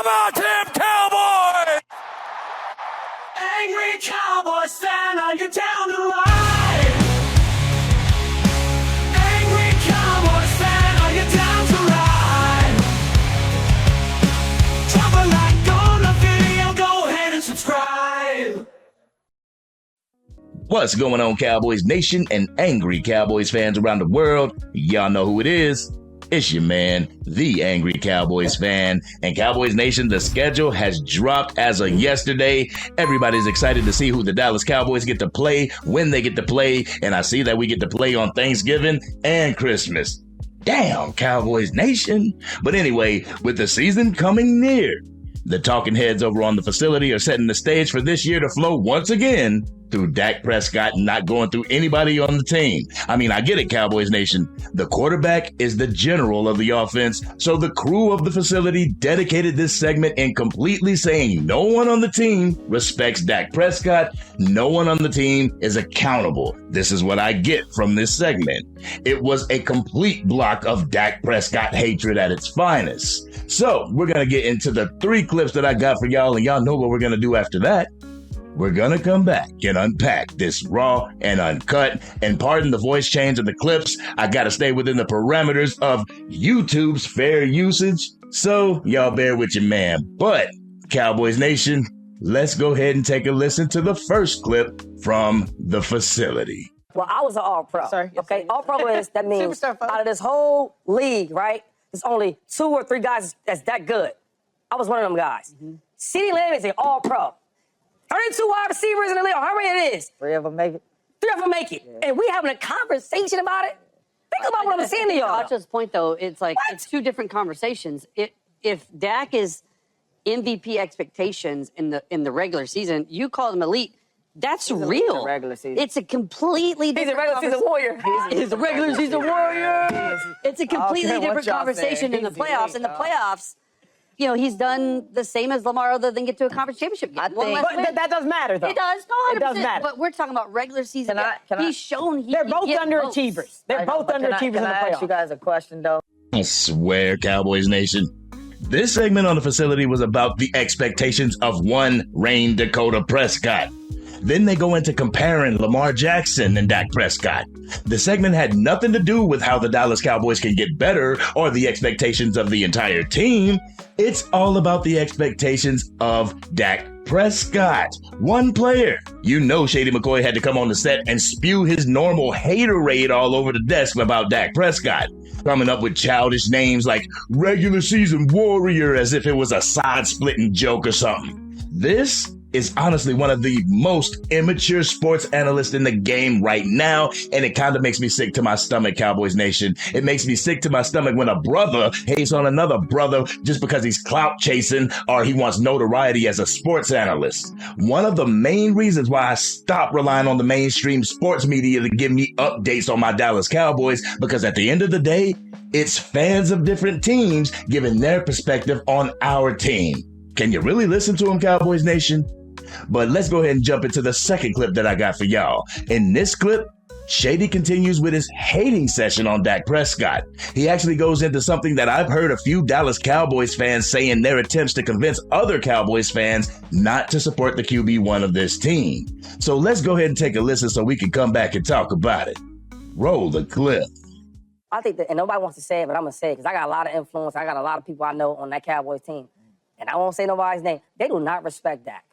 Come on, Team Cowboys! Angry Cowboys fan, are you down to ride? Angry Cowboys fan, are you down to ride? Drop a like on the video, go ahead and subscribe. What's going on, Cowboys Nation and angry Cowboys fans around the world? Y'all know who it is. It's your man, the angry Cowboys fan. And Cowboys Nation, the schedule has dropped as of yesterday. Everybody's excited to see who the Dallas Cowboys get to play, when they get to play. And I see that we get to play on Thanksgiving and Christmas. Damn, Cowboys Nation. But anyway, with the season coming near, the talking heads over on the facility are setting the stage for this year to flow once again through Dak Prescott not going through anybody on the team. I mean, I get it, Cowboys Nation. The quarterback is the general of the offense, so the crew of the facility dedicated this segment in completely saying no one on the team respects Dak Prescott. No one on the team is accountable. This is what I get from this segment. It was a complete block of Dak Prescott hatred at its finest. So we're going to get into the 3 clips that I got for y'all, and y'all know what we're going to do after that. We're going to come back and unpack this raw and uncut. And pardon the voice change of the clips. I got to stay within the parameters of YouTube's fair usage. So y'all bear with your man. But Cowboys Nation, let's go ahead and take a listen to the first clip from the facility. Well, I was an all-pro. Sorry. Okay, all-pro is, that means Superstar, folks. out of this whole league, right, there's only 2 or 3 guys that's that good. I was one of them guys. CeeDee Lamb is an all-pro. 32 wide receivers in the league, how many it is? 3 of them make it. 3 of them make it. And we having a conversation about it? Think about what I'm saying to y'all. Kacha's point, though, it's like it's 2 different conversations. If Dak is MVP expectations in the regular season, you call him elite. That's real. Regular season. It's a completely He's a different regular season warrior. He's a regular season warrior. It's a completely different conversation in the playoffs. In the playoffs, you know, he's done the same as Lamar other than get to a conference championship game. But that does matter, though. It does. No, 100%. It does matter. But we're talking about regular season. He's shown he They're can both get underachievers. votes. They're both underachievers in the Can I ask you playoffs. guys a question, though? I swear, Cowboys Nation. This segment on the facility was about the expectations of one Rain Dakota Prescott. Then they go into comparing Lamar Jackson and Dak Prescott. The segment had nothing to do with how the Dallas Cowboys can get better or the expectations of the entire team. It's all about the expectations of Dak Prescott. One player. You know Shady McCoy had to come on the set and spew his normal haterade all over the desk about Dak Prescott, coming up with childish names like regular season warrior as if it was a side-splitting joke or something. This is honestly one of the most immature sports analysts in the game right now, and it kind of makes me sick to my stomach, Cowboys Nation. It makes me sick to my stomach when a brother hates on another brother just because he's clout chasing or he wants notoriety as a sports analyst. One of the main reasons why I stopped relying on the mainstream sports media to give me updates on my Dallas Cowboys, because at the end of the day, it's fans of different teams giving their perspective on our team. Can you really listen to them, Cowboys Nation? But let's go ahead and jump into the second clip that I got for y'all. In this clip, Shady continues with his hating session on Dak Prescott. He actually goes into something that I've heard a few Dallas Cowboys fans say in their attempts to convince other Cowboys fans not to support the QB1 of this team. So let's go ahead and take a listen so we can come back and talk about it. Roll the clip. I think that, and nobody wants to say it, but I'm going to say it because I got a lot of influence. I got a lot of people I know on that Cowboys team. And I won't say nobody's name. They do not respect Dak.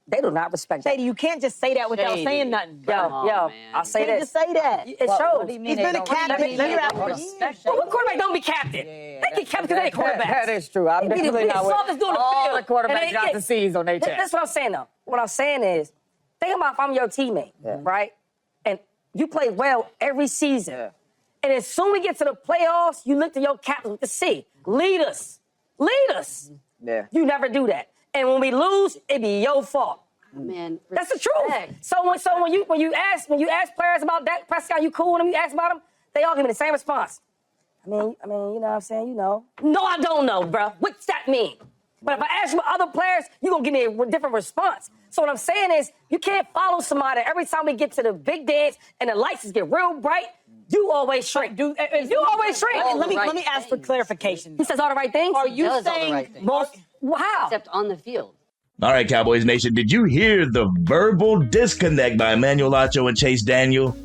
They do not respect Dak. Shady, you can't just say that without saying nothing. Yo, I'll say this. Just say that. It shows. What do you mean He's been a captain. Well, what quarterback don't be captain? They get captain because they quarterbacks. That is true. I'm definitely not with all the quarterbacks got the C's on their chest. That's what I'm saying, though. What I'm saying is, think about if I'm your teammate, right? And you play well every season. Yeah. And as soon as we get to the playoffs, you look to your captain with the C. Lead us. Lead us. Yeah. You never do that. And when we lose, it be your fault. Man, That's the truth. So when you ask players about Dak Prescott, you cool with them, you ask about him, they all give me the same response. I mean, you know what I'm saying? You know. No, I don't know, bro. What's that mean? But if I ask you about other players, you're going to give me a different response. So what I'm saying is, you can't follow somebody every time we get to the big dance and the lights get real bright. You always shrink. You always shrink. Let me ask for clarification. He says all the right things. Are you saying most? How? Except on the field. All right, Cowboys Nation, did you hear the verbal disconnect by Emmanuel Acho and Chase Daniel?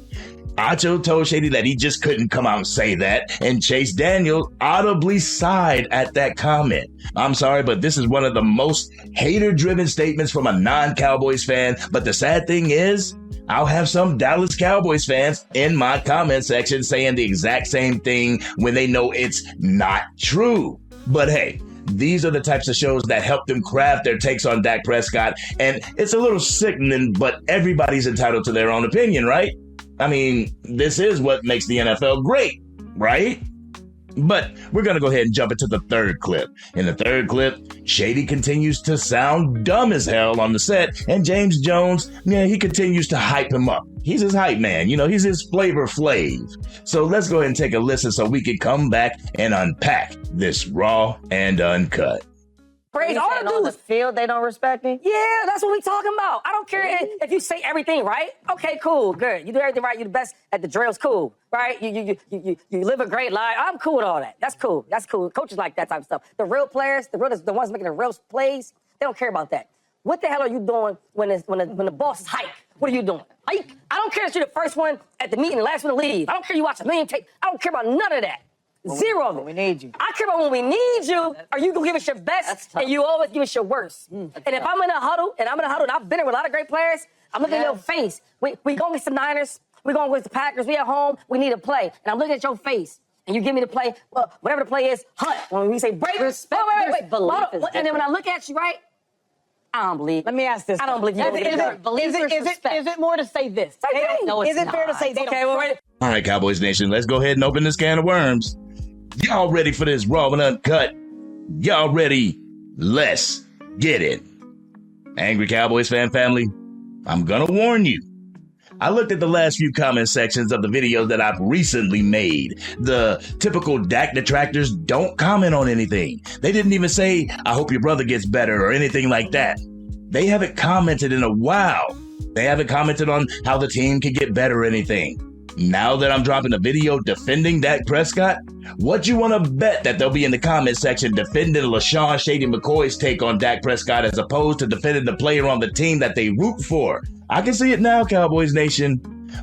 Acho told Shady that he just couldn't come out and say that, and Chase Daniel audibly sighed at that comment. I'm sorry, but this is one of the most hater-driven statements from a non-Cowboys fan, but the sad thing is, I'll have some Dallas Cowboys fans in my comment section saying the exact same thing when they know it's not true. But hey, these are the types of shows that help them craft their takes on Dak Prescott, and it's a little sickening, but everybody's entitled to their own opinion, right? I mean, this is what makes the NFL great, right? But we're going to go ahead and jump into the third clip. In the third clip, Shady continues to sound dumb as hell on the set, and James Jones, he continues to hype him up. He's his hype man, he's his Flavor Flav. So let's go ahead and take a listen so we can come back and unpack this raw and uncut. Praise all the on the dudes. field, they don't respect me? Yeah, that's what we talking about. I don't care if you say everything right. Okay, cool, good. You do everything right. You're the best at the drills. Cool, right? You live a great life. I'm cool with all that. That's cool. That's cool. Coaches like that type of stuff. The real players, the ones making the real plays, they don't care about that. What the hell are you doing when the boss is hike? What are you doing? Hike? I don't care if you're the first one at the meeting, the last one to leave. I don't care you watch a million tapes. I don't care about none of that. Zero of it. We need you. I care about when we need you. Are you gonna give us your best and you always give us your worst? And if I'm in a huddle and I've been in with a lot of great players, I'm looking at your face. We gonna get some Niners. We gonna get the Packers. We at home. We need a play. And I'm looking at your face. And you give me the play. Well, whatever the play is, hunt. When we say break, Respect wait. belief is And then when I look at you, right? I don't believe. Let me ask this. I don't believe you. Is it more to say this? No, it's is it fair to not. say they Okay, don't well, wait. All right, Cowboys Nation, let's go ahead and open this can of worms. Y'all ready for this raw and uncut? Y'all ready? Let's get it. Angry Cowboys fan family, I'm gonna warn you. I looked at the last few comment sections of the videos that I've recently made. The typical Dak-Detractors don't comment on anything. They didn't even say, I hope your brother gets better or anything like that. They haven't commented in a while. They haven't commented on how the team can get better or anything. Now that I'm dropping a video defending Dak Prescott, what you want to bet that they'll be in the comment section defending LaShawn Shady McCoy's take on Dak Prescott as opposed to defending the player on the team that they root for? I can see it now, Cowboys Nation.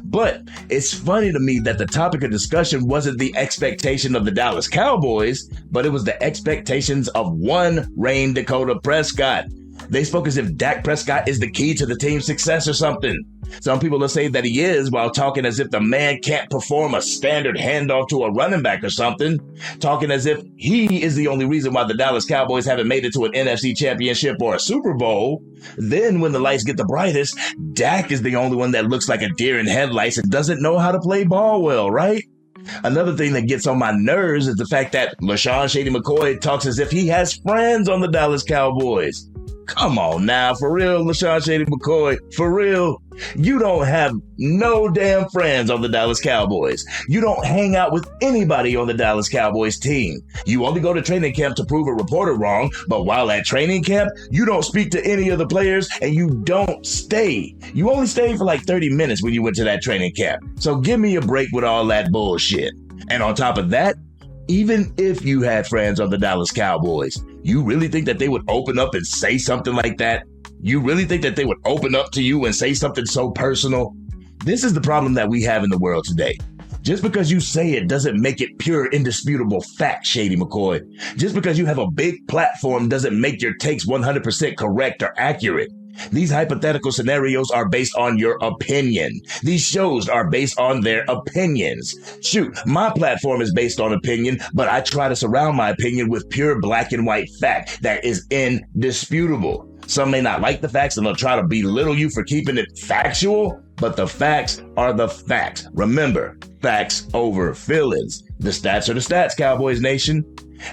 But it's funny to me that the topic of discussion wasn't the expectation of the Dallas Cowboys, but it was the expectations of one Rain Dakota Prescott. They spoke as if Dak Prescott is the key to the team's success or something. Some people will say that he is while talking as if the man can't perform a standard handoff to a running back or something. Talking as if he is the only reason why the Dallas Cowboys haven't made it to an NFC championship or a Super Bowl. Then when the lights get the brightest, Dak is the only one that looks like a deer in headlights and doesn't know how to play ball well, right? Another thing that gets on my nerves is the fact that LaShawn Shady McCoy talks as if he has friends on the Dallas Cowboys. Come on now, for real, LaShawn Shady McCoy, for real. You don't have no damn friends on the Dallas Cowboys. You don't hang out with anybody on the Dallas Cowboys team. You only go to training camp to prove a reporter wrong, but while at training camp, you don't speak to any of the players and you don't stay. You only stayed for like 30 minutes when you went to that training camp. So give me a break with all that bullshit. And on top of that, even if you had friends on the Dallas Cowboys, you really think that they would open up and say something like that? You really think that they would open up to you and say something so personal? This is the problem that we have in the world today. Just because you say it doesn't make it pure, indisputable fact, Shady McCoy. Just because you have a big platform doesn't make your takes 100% correct or accurate. These hypothetical scenarios are based on your opinion. These shows are based on their opinions. Shoot, my platform is based on opinion, but I try to surround my opinion with pure black and white fact that is indisputable. Some may not like the facts and they'll try to belittle you for keeping it factual, but the facts are the facts. Remember, facts over feelings. The stats are the stats, Cowboys Nation.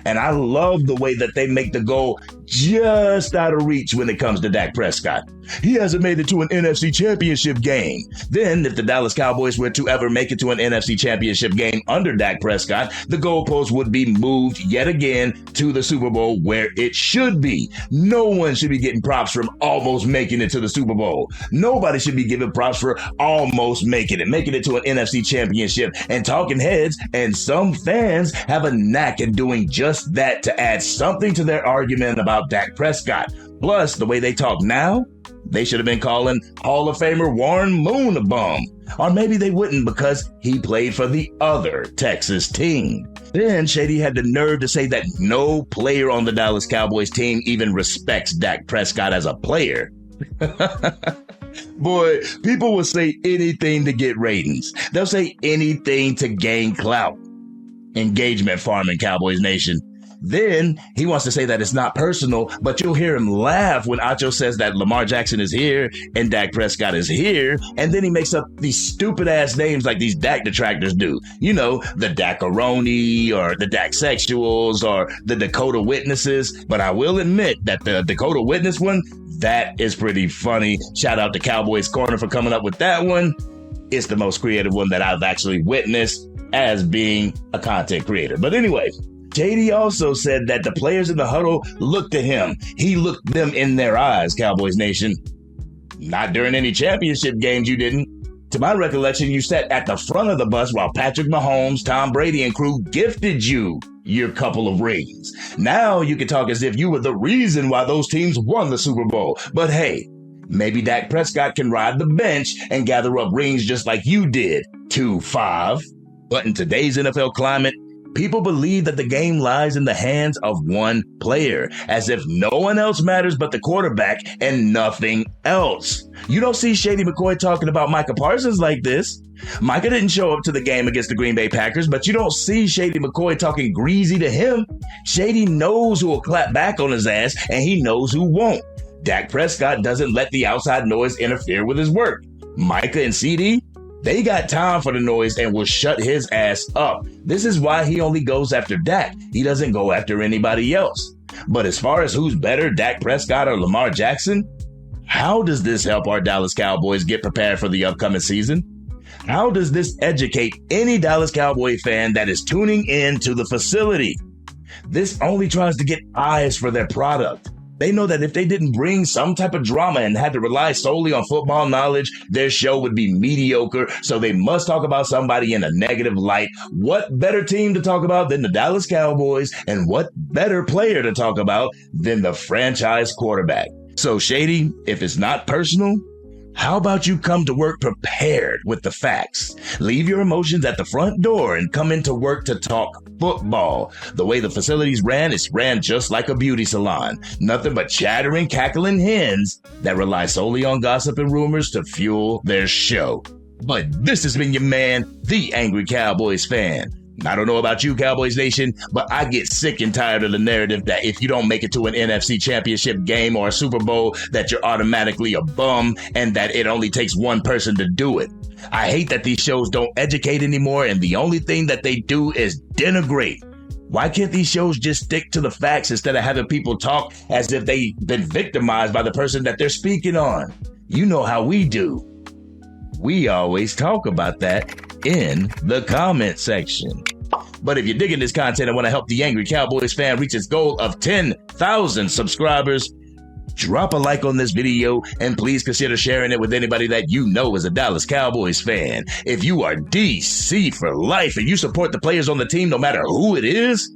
And I love the way that they make the goal just out of reach when it comes to Dak Prescott. He hasn't made it to an NFC championship game. Then, if the Dallas Cowboys were to ever make it to an NFC championship game under Dak Prescott, the goalpost would be moved yet again to the Super Bowl where it should be. No one should be getting props from almost making it to the Super Bowl. Nobody should be given props for almost making it to an NFC championship. And talking heads and some some fans have a knack at doing just that to add something to their argument about Dak Prescott. Plus, the way they talk now, they should have been calling Hall of Famer Warren Moon a bum. Or maybe they wouldn't because he played for the other Texas team. Then Shady had the nerve to say that no player on the Dallas Cowboys team even respects Dak Prescott as a player. Boy, people will say anything to get ratings. They'll say anything to gain clout. Engagement farming, Cowboys Nation. Then he wants to say that it's not personal, but you'll hear him laugh when Acho says that Lamar Jackson is here and Dak Prescott is here, and then he makes up these stupid-ass names like these Dak-Detractors do. You know, the Dakaroni or the Dak-Sexuals or the Dakota Witnesses. But I will admit that the Dakota Witness one, that is pretty funny. Shout out to Cowboys Corner for coming up with that one. It's the most creative one that I've actually witnessed as being a content creator. But anyway, JD also said that the players in the huddle looked to him. He looked them in their eyes, Cowboys Nation. Not during any championship games, you didn't. To my recollection, you sat at the front of the bus while Patrick Mahomes, Tom Brady, and crew gifted you your couple of rings. Now you can talk as if you were the reason why those teams won the Super Bowl. But hey, maybe Dak Prescott can ride the bench and gather up rings just like you did. 2-5. But in today's NFL climate, people believe that the game lies in the hands of one player, as if no one else matters but the quarterback and nothing else. You don't see Shady McCoy talking about Micah Parsons like this. Micah didn't show up to the game against the Green Bay Packers, but you don't see Shady McCoy talking greasy to him. Shady knows who will clap back on his ass, and he knows who won't. Dak Prescott doesn't let the outside noise interfere with his work. Micah and CD, they got time for the noise and will shut his ass up. This is why he only goes after Dak. He doesn't go after anybody else. But as far as who's better, Dak Prescott or Lamar Jackson, how does this help our Dallas Cowboys get prepared for the upcoming season? How does this educate any Dallas Cowboy fan that is tuning in to the facility? This only tries to get eyes for their product. They know that if they didn't bring some type of drama and had to rely solely on football knowledge, their show would be mediocre, so they must talk about somebody in a negative light. What better team to talk about than the Dallas Cowboys, and what better player to talk about than the franchise quarterback? So, Shady, if it's not personal, how about you come to work prepared with the facts? Leave your emotions at the front door and come into work to talk football. The way the facility's ran, it's ran just like a beauty salon. Nothing but chattering, cackling hens that rely solely on gossip and rumors to fuel their show. But this has been your man, the Angry Cowboys fan. I don't know about you, Cowboys Nation, but I get sick and tired of the narrative that if you don't make it to an NFC championship game or a Super Bowl, that you're automatically a bum and that it only takes one person to do it. I hate that these shows don't educate anymore and the only thing that they do is denigrate. Why can't these shows just stick to the facts instead of having people talk as if they've been victimized by the person that they're speaking on? You know how we do. We always talk about that in the comment section. But if you're digging this content and want to help the Angry Cowboys fan reach its goal of 10,000 subscribers, drop a like on this video and please consider sharing it with anybody that you know is a Dallas Cowboys fan. If you are DC for life and you support the players on the team no matter who it is,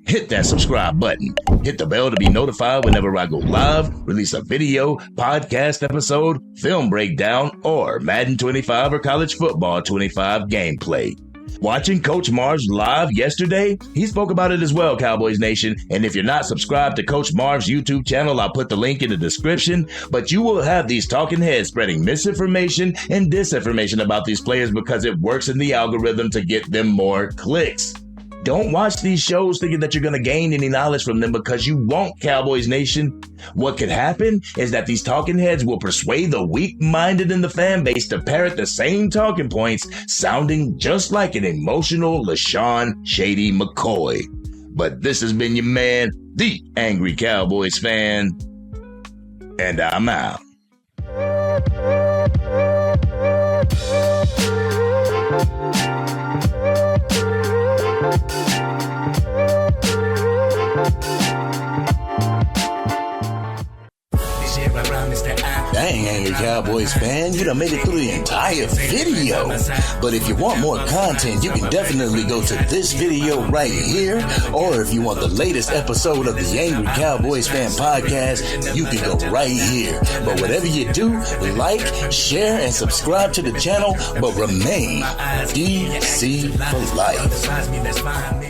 hit that subscribe button. Hit the bell to be notified whenever I go live, release a video, podcast episode, film breakdown, or Madden 25 or College Football 25 gameplay. Watching Coach Marv's live yesterday, he spoke about it as well, Cowboys Nation. And if you're not subscribed to Coach Marv's YouTube channel, I'll put the link in the description. But you will have these talking heads spreading misinformation and disinformation about these players because it works in the algorithm to get them more clicks. Don't watch these shows thinking that you're going to gain any knowledge from them because you won't, Cowboys Nation. What could happen is that these talking heads will persuade the weak-minded in the fan base to parrot the same talking points, sounding just like an emotional LaShawn Shady McCoy. But this has been your man, the Angry Cowboys fan, and I'm out. Dang, Angry Cowboys fan, you done have made it through the entire video. But if you want more content, you can definitely go to this video right here. Or if you want the latest episode of the Angry Cowboys Fan Podcast, you can go right here. But whatever you do, like, share, and subscribe to the channel, but remain DC for life.